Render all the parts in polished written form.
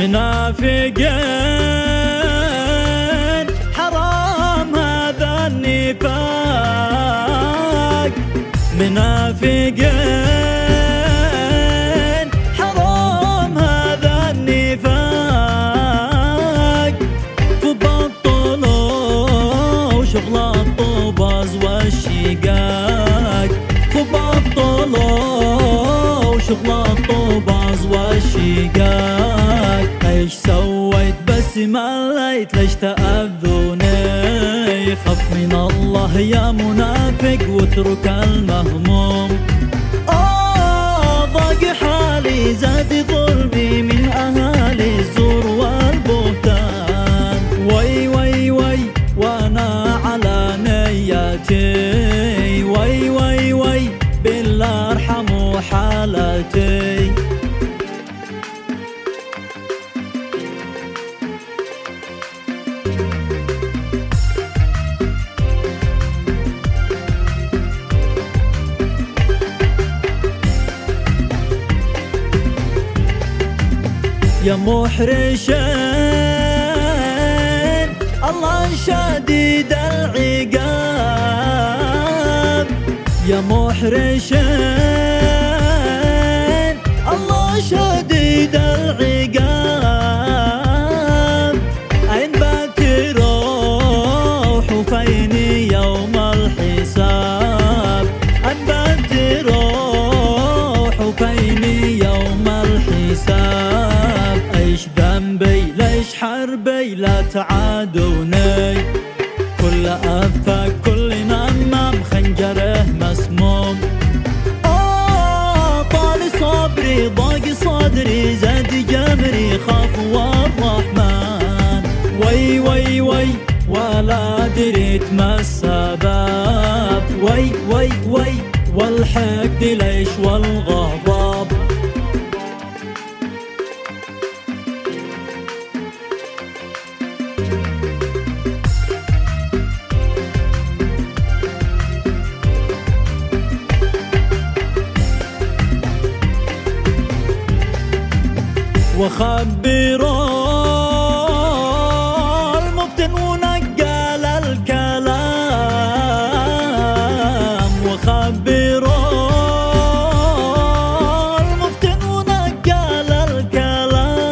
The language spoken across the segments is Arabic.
منافقين حرام هذا النفاق، منافقين حرام هذا النفاق، فبطلوا شغل الطوباز والشقاق، فبطلوا شغل الطوباز والشقاق. ايش سويت بس ما ليت ليش تأذوني؟ خف من الله يا منافق واترك المهموم. ضاق حالي زاد ظلمي من اهالي الزور والبهتان، وي وي وي وانا على نياتي، وي وي وي بالله ارحموا حالتي. يا محرشين الله شديد العقاب، يا محرشين الله شديد العقاب. أين بتروحوا فيني يوم الحساب؟ أين بتروحوا فيني يوم الحساب؟ ايش ذنبي ليش حربي لا تعادوني؟ كل افك كل نمام خنجره مسموم. طال صبري ضاق صدري زاد جمري خافوا الرحمن، وي وي وي ولا دريت ما السبب، وي وي وي والحقد ليش والغضب. وخبروا المبتن ونقل الكلام، وخبروا المبتن ونقل الكلام.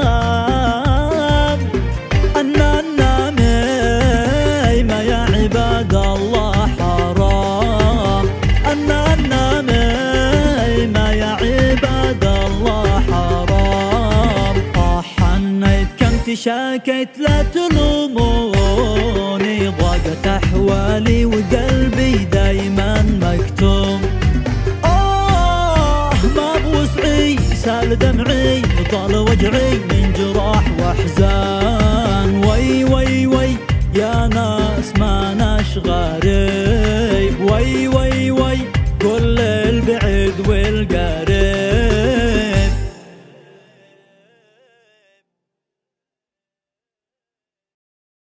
أن النميمة يا عباد الله حرام، أن النميمة يا عباد الله حرام. شاكيت لا تلوموني، ضاقت أحوالي وقلبي دايما مكتوم. ما بوسعي سال دمعي وطال وجعي من جراح وأحزان، وي وي وي يا ناس ما ناش غريب، وي وي وي كل البعيد والقريب.